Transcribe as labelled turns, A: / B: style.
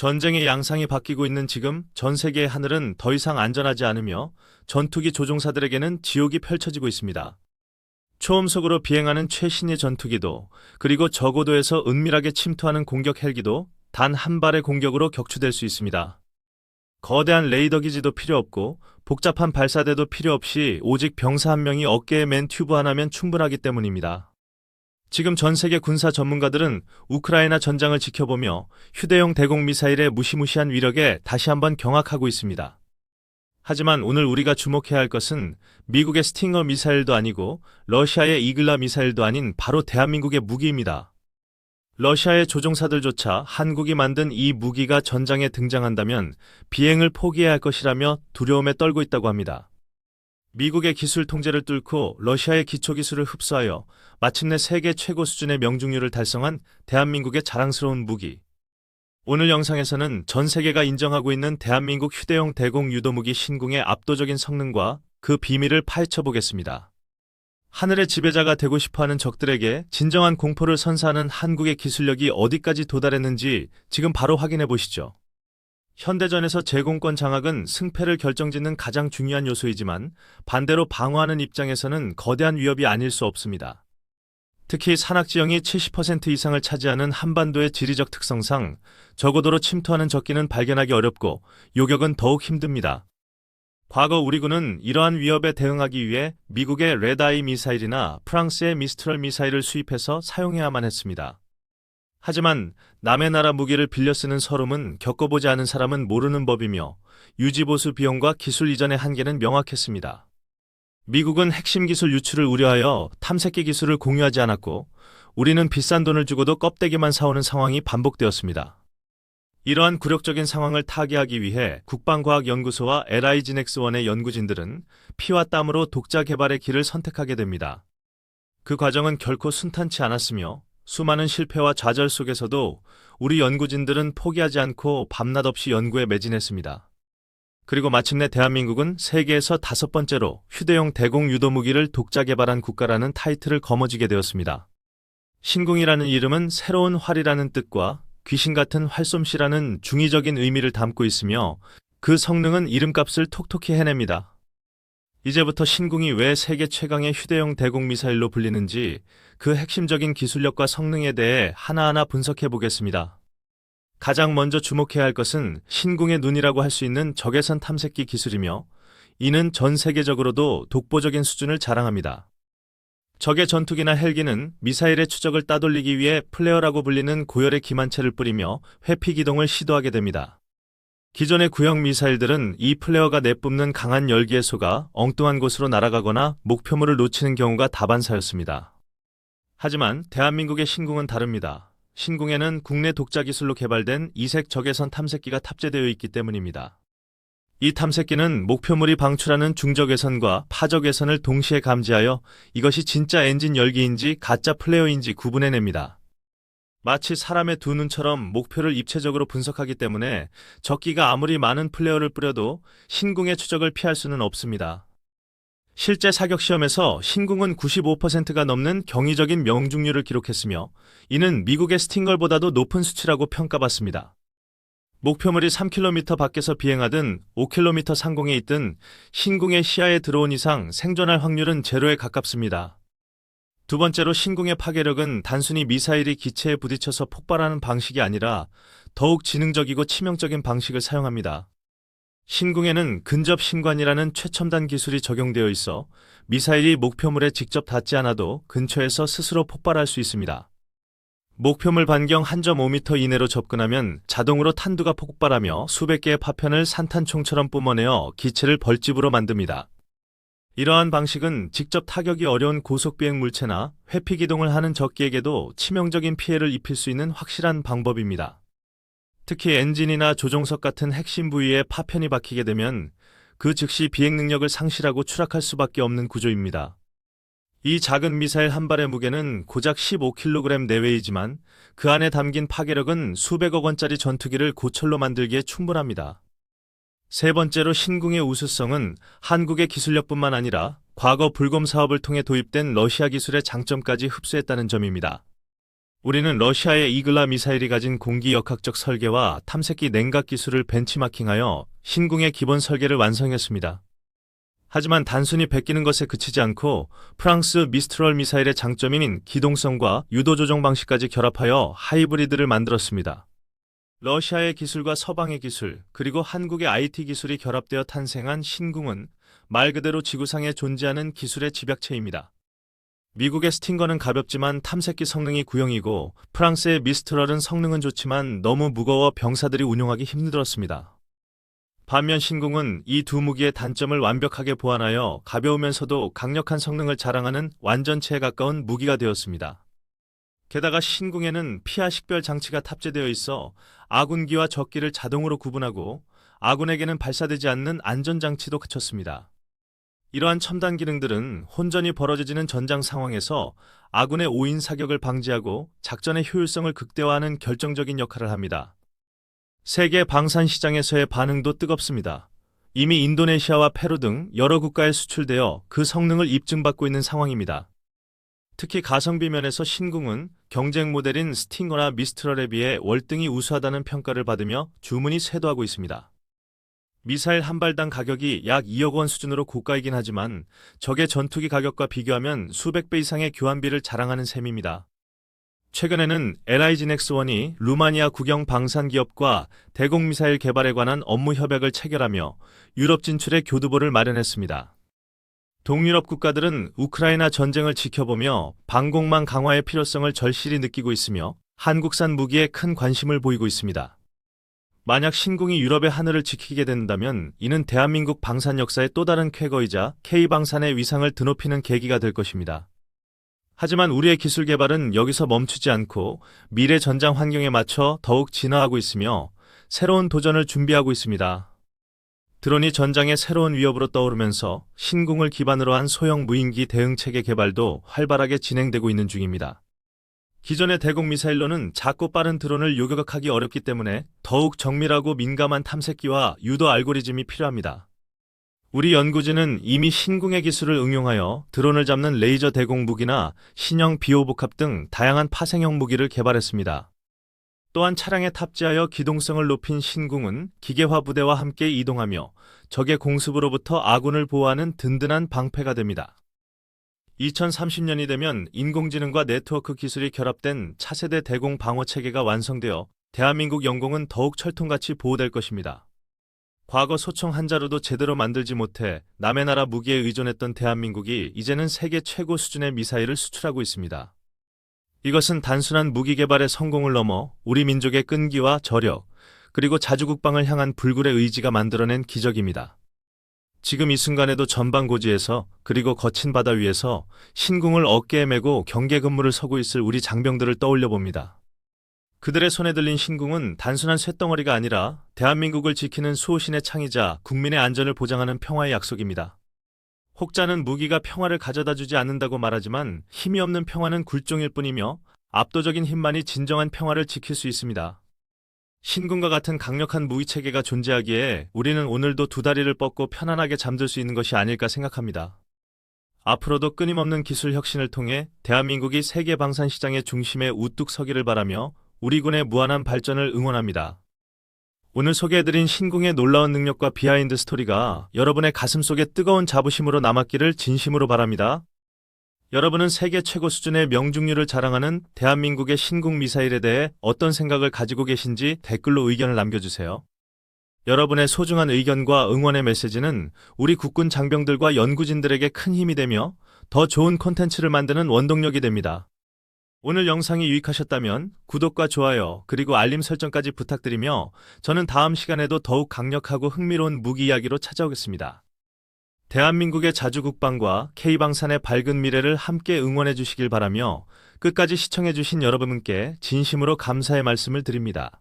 A: 전쟁의 양상이 바뀌고 있는 지금 전 세계의 하늘은 더 이상 안전하지 않으며 전투기 조종사들에게는 지옥이 펼쳐지고 있습니다. 초음속으로 비행하는 최신의 전투기도 그리고 저고도에서 은밀하게 침투하는 공격 헬기도 단 한 발의 공격으로 격추될 수 있습니다. 거대한 레이더 기지도 필요 없고 복잡한 발사대도 필요 없이 오직 병사 한 명이 어깨에 맨 튜브 하나면 충분하기 때문입니다. 지금 전 세계 군사 전문가들은 우크라이나 전장을 지켜보며 휴대용 대공 미사일의 무시무시한 위력에 다시 한번 경악하고 있습니다. 하지만 오늘 우리가 주목해야 할 것은 미국의 스팅어 미사일도 아니고 러시아의 이글라 미사일도 아닌 바로 대한민국의 무기입니다. 러시아의 조종사들조차 한국이 만든 이 무기가 전장에 등장한다면 비행을 포기해야 할 것이라며 두려움에 떨고 있다고 합니다. 미국의 기술 통제를 뚫고 러시아의 기초기술을 흡수하여 마침내 세계 최고 수준의 명중률을 달성한 대한민국의 자랑스러운 무기. 오늘 영상에서는 전 세계가 인정하고 있는 대한민국 휴대용 대공 유도무기 신궁의 압도적인 성능과 그 비밀을 파헤쳐 보겠습니다. 하늘의 지배자가 되고 싶어하는 적들에게 진정한 공포를 선사하는 한국의 기술력이 어디까지 도달했는지 지금 바로 확인해 보시죠. 현대전에서 제공권 장악은 승패를 결정짓는 가장 중요한 요소이지만 반대로 방어하는 입장에서는 거대한 위협이 아닐 수 없습니다. 특히 산악지형이 70% 이상을 차지하는 한반도의 지리적 특성상 저고도로 침투하는 적기는 발견하기 어렵고 요격은 더욱 힘듭니다. 과거 우리 군은 이러한 위협에 대응하기 위해 미국의 레드아이 미사일이나 프랑스의 미스트럴 미사일을 수입해서 사용해야만 했습니다. 하지만 남의 나라 무기를 빌려 쓰는 서름은 겪어보지 않은 사람은 모르는 법이며 유지보수 비용과 기술 이전의 한계는 명확했습니다. 미국은 핵심 기술 유출을 우려하여 탐색기 기술을 공유하지 않았고 우리는 비싼 돈을 주고도 껍데기만 사오는 상황이 반복되었습니다. 이러한 굴욕적인 상황을 타개하기 위해 국방과학연구소와 LIGNX1의 연구진들은 피와 땀으로 독자 개발의 길을 선택하게 됩니다. 그 과정은 결코 순탄치 않았으며 수많은 실패와 좌절 속에서도 우리 연구진들은 포기하지 않고 밤낮 없이 연구에 매진했습니다. 그리고 마침내 대한민국은 세계에서 5번째로 휴대용 대공 유도무기를 독자 개발한 국가라는 타이틀을 거머쥐게 되었습니다. 신궁이라는 이름은 새로운 활이라는 뜻과 귀신 같은 활솜씨라는 중의적인 의미를 담고 있으며 그 성능은 이름값을 톡톡히 해냅니다. 이제부터 신궁이 왜 세계 최강의 휴대용 대공 미사일로 불리는지 그 핵심적인 기술력과 성능에 대해 하나하나 분석해 보겠습니다. 가장 먼저 주목해야 할 것은 신궁의 눈이라고 할 수 있는 적외선 탐색기 기술이며 이는 전 세계적으로도 독보적인 수준을 자랑합니다. 적의 전투기나 헬기는 미사일의 추적을 따돌리기 위해 플레어라고 불리는 고열의 기만체를 뿌리며 회피 기동을 시도하게 됩니다. 기존의 구형 미사일들은 이 플레어가 내뿜는 강한 열기에 속아 엉뚱한 곳으로 날아가거나 목표물을 놓치는 경우가 다반사였습니다. 하지만 대한민국의 신궁은 다릅니다. 신궁에는 국내 독자 기술로 개발된 이색 적외선 탐색기가 탑재되어 있기 때문입니다. 이 탐색기는 목표물이 방출하는 중적외선과 파적외선을 동시에 감지하여 이것이 진짜 엔진 열기인지 가짜 플레어인지 구분해냅니다. 마치 사람의 두 눈처럼 목표를 입체적으로 분석하기 때문에 적기가 아무리 많은 플레어를 뿌려도 신궁의 추적을 피할 수는 없습니다. 실제 사격 시험에서 신궁은 95%가 넘는 경이적인 명중률을 기록했으며 이는 미국의 스팅걸보다도 높은 수치라고 평가받습니다. 목표물이 3km 밖에서 비행하든 5km 상공에 있든 신궁의 시야에 들어온 이상 생존할 확률은 제로에 가깝습니다. 두 번째로 신궁의 파괴력은 단순히 미사일이 기체에 부딪혀서 폭발하는 방식이 아니라 더욱 지능적이고 치명적인 방식을 사용합니다. 신궁에는 근접 신관이라는 최첨단 기술이 적용되어 있어 미사일이 목표물에 직접 닿지 않아도 근처에서 스스로 폭발할 수 있습니다. 목표물 반경 1.5m 이내로 접근하면 자동으로 탄두가 폭발하며 수백 개의 파편을 산탄총처럼 뿜어내어 기체를 벌집으로 만듭니다. 이러한 방식은 직접 타격이 어려운 고속비행 물체나 회피 기동을 하는 적기에게도 치명적인 피해를 입힐 수 있는 확실한 방법입니다. 특히 엔진이나 조종석 같은 핵심 부위에 파편이 박히게 되면 그 즉시 비행 능력을 상실하고 추락할 수밖에 없는 구조입니다. 이 작은 미사일 한 발의 무게는 고작 15kg 내외이지만 그 안에 담긴 파괴력은 수백억 원짜리 전투기를 고철로 만들기에 충분합니다. 세 번째로 신궁의 우수성은 한국의 기술력뿐만 아니라 과거 불검 사업을 통해 도입된 러시아 기술의 장점까지 흡수했다는 점입니다. 우리는 러시아의 이글라 미사일이 가진 공기 역학적 설계와 탐색기 냉각 기술을 벤치마킹하여 신궁의 기본 설계를 완성했습니다. 하지만 단순히 베끼는 것에 그치지 않고 프랑스 미스트럴 미사일의 장점인 기동성과 유도 조정 방식까지 결합하여 하이브리드를 만들었습니다. 러시아의 기술과 서방의 기술, 그리고 한국의 IT 기술이 결합되어 탄생한 신궁은 말 그대로 지구상에 존재하는 기술의 집약체입니다. 미국의 스팅거는 가볍지만 탐색기 성능이 구형이고 프랑스의 미스트럴은 성능은 좋지만 너무 무거워 병사들이 운용하기 힘들었습니다. 반면 신궁은 이 두 무기의 단점을 완벽하게 보완하여 가벼우면서도 강력한 성능을 자랑하는 완전체에 가까운 무기가 되었습니다. 게다가 신궁에는 피하 식별 장치가 탑재되어 있어 아군기와 적기를 자동으로 구분하고 아군에게는 발사되지 않는 안전장치도 갖췄습니다. 이러한 첨단 기능들은 혼전이 벌어지는 전장 상황에서 아군의 오인 사격을 방지하고 작전의 효율성을 극대화하는 결정적인 역할을 합니다. 세계 방산 시장에서의 반응도 뜨겁습니다. 이미 인도네시아와 페루 등 여러 국가에 수출되어 그 성능을 입증받고 있는 상황입니다. 특히 가성비 면에서 신궁은 경쟁 모델인 스팅거나 미스트럴에 비해 월등히 우수하다는 평가를 받으며 주문이 쇄도하고 있습니다. 미사일 한 발당 가격이 약 2억 원 수준으로 고가이긴 하지만 적의 전투기 가격과 비교하면 수백 배 이상의 교환비를 자랑하는 셈입니다. 최근에는 LIGNX1이 루마니아 국영 방산 기업과 대공 미사일 개발에 관한 업무 협약을 체결하며 유럽 진출의 교두보를 마련했습니다. 동유럽 국가들은 우크라이나 전쟁을 지켜보며 방공망 강화의 필요성을 절실히 느끼고 있으며 한국산 무기에 큰 관심을 보이고 있습니다. 만약 신궁이 유럽의 하늘을 지키게 된다면 이는 대한민국 방산 역사의 또 다른 쾌거이자 K방산의 위상을 드높이는 계기가 될 것입니다. 하지만 우리의 기술 개발은 여기서 멈추지 않고 미래 전장 환경에 맞춰 더욱 진화하고 있으며 새로운 도전을 준비하고 있습니다. 드론이 전장의 새로운 위협으로 떠오르면서 신궁을 기반으로 한 소형 무인기 대응 체계 개발도 활발하게 진행되고 있는 중입니다. 기존의 대공 미사일로는 작고 빠른 드론을 요격하기 어렵기 때문에 더욱 정밀하고 민감한 탐색기와 유도 알고리즘이 필요합니다. 우리 연구진은 이미 신궁의 기술을 응용하여 드론을 잡는 레이저 대공 무기나 신형 비호복합 등 다양한 파생형 무기를 개발했습니다. 또한 차량에 탑재하여 기동성을 높인 신궁은 기계화 부대와 함께 이동하며 적의 공습으로부터 아군을 보호하는 든든한 방패가 됩니다. 2030년이 되면 인공지능과 네트워크 기술이 결합된 차세대 대공 방어 체계가 완성되어 대한민국 영공은 더욱 철통같이 보호될 것입니다. 과거 소총 한 자루도 제대로 만들지 못해 남의 나라 무기에 의존했던 대한민국이 이제는 세계 최고 수준의 미사일을 수출하고 있습니다. 이것은 단순한 무기 개발의 성공을 넘어 우리 민족의 끈기와 저력, 그리고 자주국방을 향한 불굴의 의지가 만들어낸 기적입니다. 지금 이 순간에도 전방고지에서 그리고 거친 바다 위에서 신궁을 어깨에 메고 경계 근무를 서고 있을 우리 장병들을 떠올려 봅니다. 그들의 손에 들린 신궁은 단순한 쇳덩어리가 아니라 대한민국을 지키는 수호신의 창이자 국민의 안전을 보장하는 평화의 약속입니다. 혹자는 무기가 평화를 가져다 주지 않는다고 말하지만 힘이 없는 평화는 굴종일 뿐이며 압도적인 힘만이 진정한 평화를 지킬 수 있습니다. 신궁과 같은 강력한 무기체계가 존재하기에 우리는 오늘도 두 다리를 뻗고 편안하게 잠들 수 있는 것이 아닐까 생각합니다. 앞으로도 끊임없는 기술 혁신을 통해 대한민국이 세계 방산 시장의 중심에 우뚝 서기를 바라며 우리 군의 무한한 발전을 응원합니다. 오늘 소개해드린 신궁의 놀라운 능력과 비하인드 스토리가 여러분의 가슴속에 뜨거운 자부심으로 남았기를 진심으로 바랍니다. 여러분은 세계 최고 수준의 명중률을 자랑하는 대한민국의 신궁 미사일에 대해 어떤 생각을 가지고 계신지 댓글로 의견을 남겨주세요. 여러분의 소중한 의견과 응원의 메시지는 우리 국군 장병들과 연구진들에게 큰 힘이 되며 더 좋은 콘텐츠를 만드는 원동력이 됩니다. 오늘 영상이 유익하셨다면 구독과 좋아요 그리고 알림 설정까지 부탁드리며 저는 다음 시간에도 더욱 강력하고 흥미로운 무기 이야기로 찾아오겠습니다. 대한민국의 자주국방과 K방산의 밝은 미래를 함께 응원해 주시길 바라며 끝까지 시청해 주신 여러분께 진심으로 감사의 말씀을 드립니다.